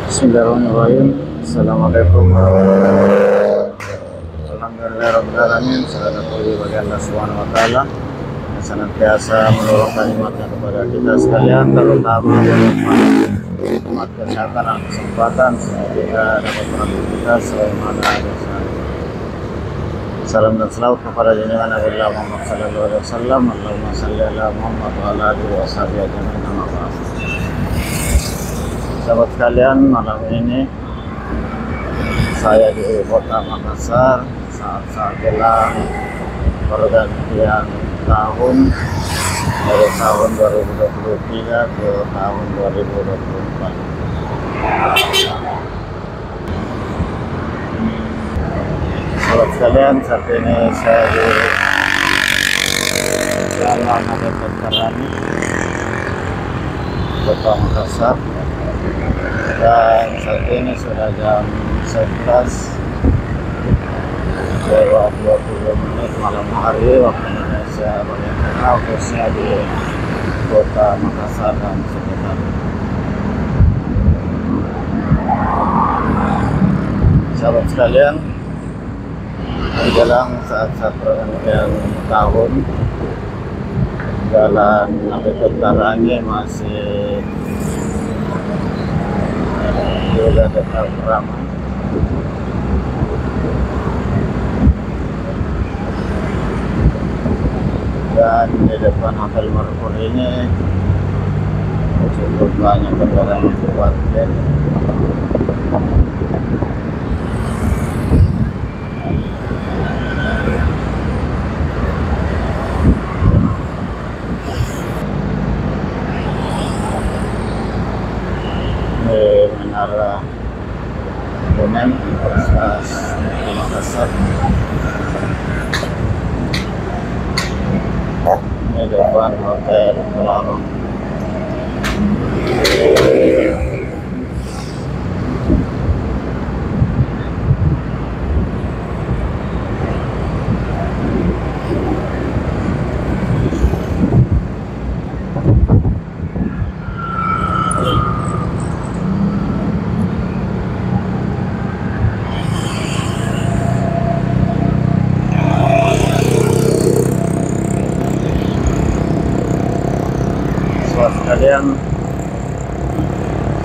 Bismillahirrahmanirrahim. Assalamualaikum warahmatullahi wabarakatuh. Alhamdulillahirrahmanirrahim. Segala puji bagi Allah Subhanahu wa Ta'ala yang senantiasa menurunkan nikmatnya kepada kita sekalian, terutama nikmat kesehatan dan kesempatan sehingga kita dapat beraktivitas sebagaimana ada. Salam dan selawat kepada junjungan Nabi Muhammad sallallahu alaihi wasallam. Allahumma shalli ala Muhammad wa ala alihi wa sahbihi ajma'in. Amma ba'd. Sahabat sekalian, malam ini saya di kota Makassar saat jelang pergantian tahun dari tahun 2023 ke tahun 2024. Sahabat sekalian, saat ini saya di Jalan Nabi Karani, kota Makassar. Dan saat ini sudah jam 11 lewat 20 menit malam hari waktu Indonesia bagian tengah, khususnya di kota Makassar dan sekitarnya. Sahabat sekalian, menjelang saat-saat pergantian tahun, Jalan Nabi Karani masih juga tetap ramai. Dan di depan Hotel Merkur ini cukup banyak kendaraan yang berparkir. Menara Kuning Universitas Makassar. Ini depan Hotel Melarong.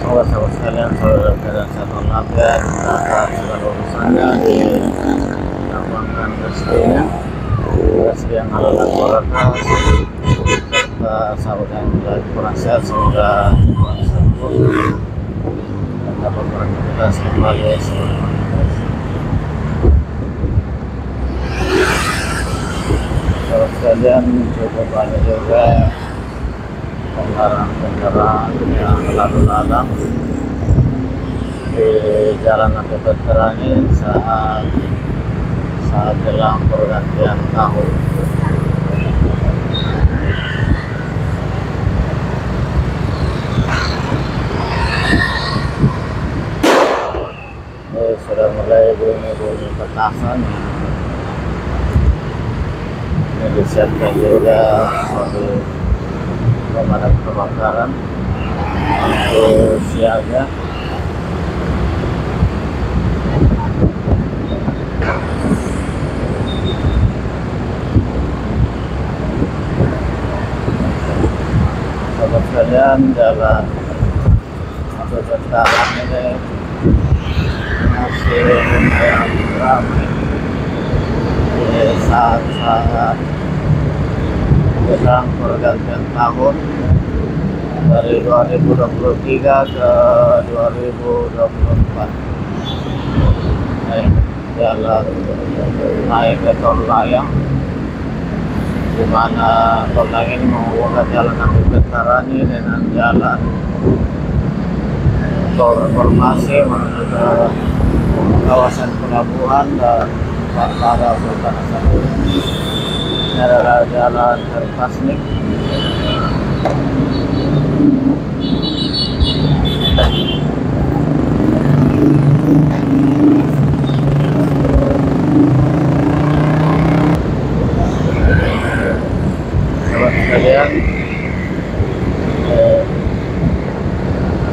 Sahabat sekalian, saudara dan satu lapian atas segala urusannya dilapangkan rezekinya, rezeki yang halal dan barokah, serta sahabat yang lagi kurang sehat semoga sembuh dan dapat beraktivitas kembali seperti sahabat sekalian. Cukup banyak juga kendaraan yang lalu lalang di Jalan Nabi Karani saat jelang pergantian tahun. Ini sudah mulai bunyi petasan. Ini disiapkan juga oleh pemadam kebakaran untuk siaga. Sahabat sekalian, jalan Nabi Karani ini masih ramai di saat jelang pergantian tahun dari 2023 ke 2024. Jalan naik ke tol layang, di mana tol layang ini menghubungkan Jalan Nabi Karani dengan jalan tol reformasi menuju ke kawasan pelabuhan dan Bandara Sultan Hasanuddin. Ini adalah jalan Terpasnik. Sahabat sekalian,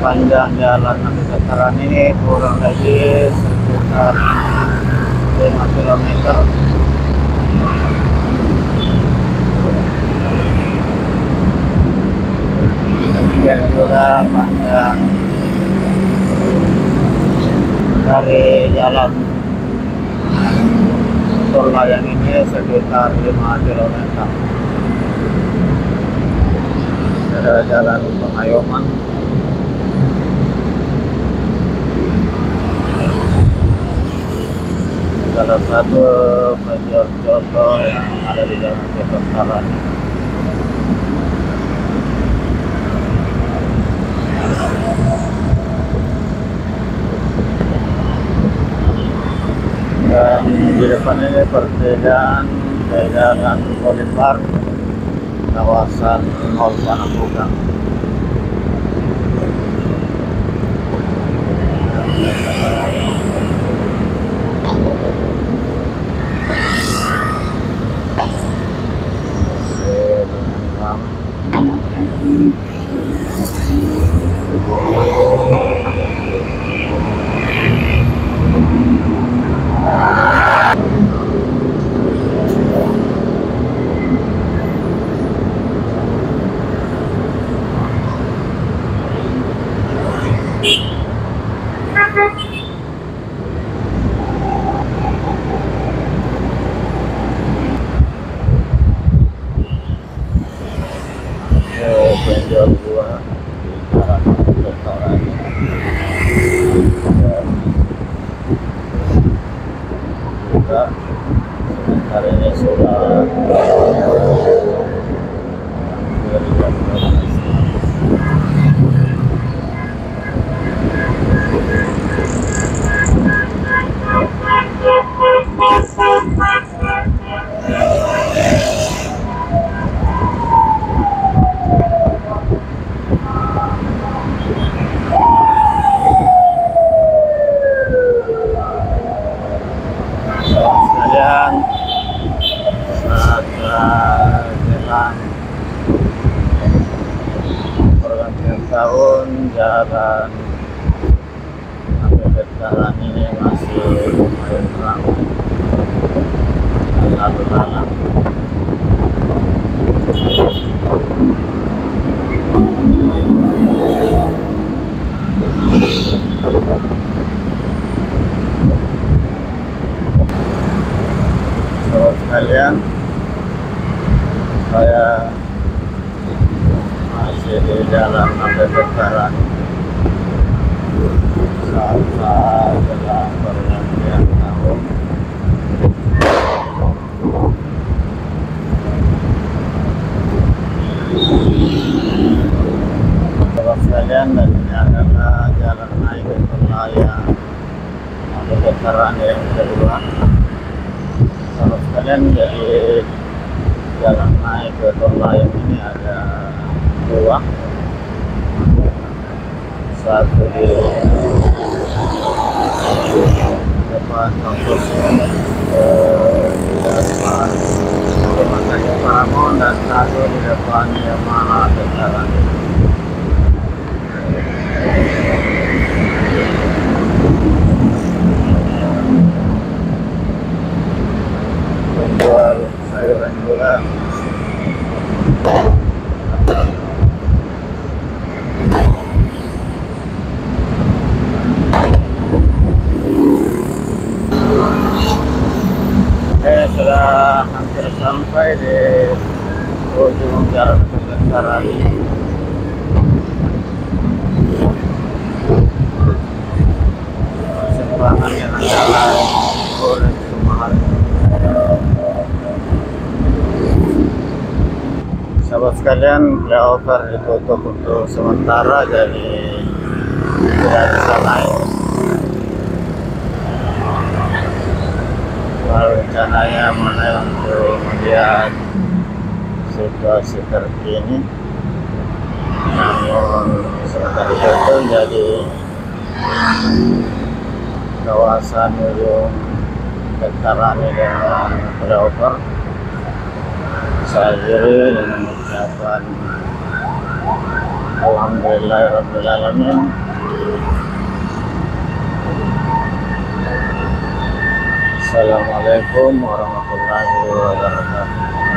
Panjang jalan Nabi Veteran ini kurang lebih sekitar 5 kilometer. Demikian juga panjang dari jalan tol layang ini sekitar 5 kilometer. Ada jalan Pengayoman. Salah satu major contoh yang ada di Jalan Veteran. Dan di depan ini pertigaan Jalan Oliver, kawasan Mall Panakukang. Penjual buah di Jalan Veteran. Dan juga sebentar ini sudah hampir jam 12. Sekalian saat jelang pergantian tahun, jalan Nabi Veteran ini masih lumayan ramai dan lalu lalang. Sahabat sekalian, saya masih di Jalan Nabi Veteran saat jelang pergantian tahun. Sahabat sekalian, dan ini adalah jalan naik ke layang Nabi Veteran yang kedua. Sahabat sekalian, jadi jalan naik ke tol layang ini ada dua. Satu di depan kampus depan Rumah Sakit Paramount, dan satu di depan Yamaha Veteran. Penjual sayuran juga. Sudah hampir sampai di ujung Jalan Veteran. Simpangan yang jalan Kulit Sumahal. Sahabat sekalian, flyover ditutup untuk sementara, jadi tidak bisa naik. Rencananya menaik untuk melihat situasi terkini, namun sebentar itu jadi kawasan ujung Veteran dengan flyover. Saya dengan ucapan Alhamdulillahirabbil alamin. Assalamualaikum warahmatullahi wabarakatuh.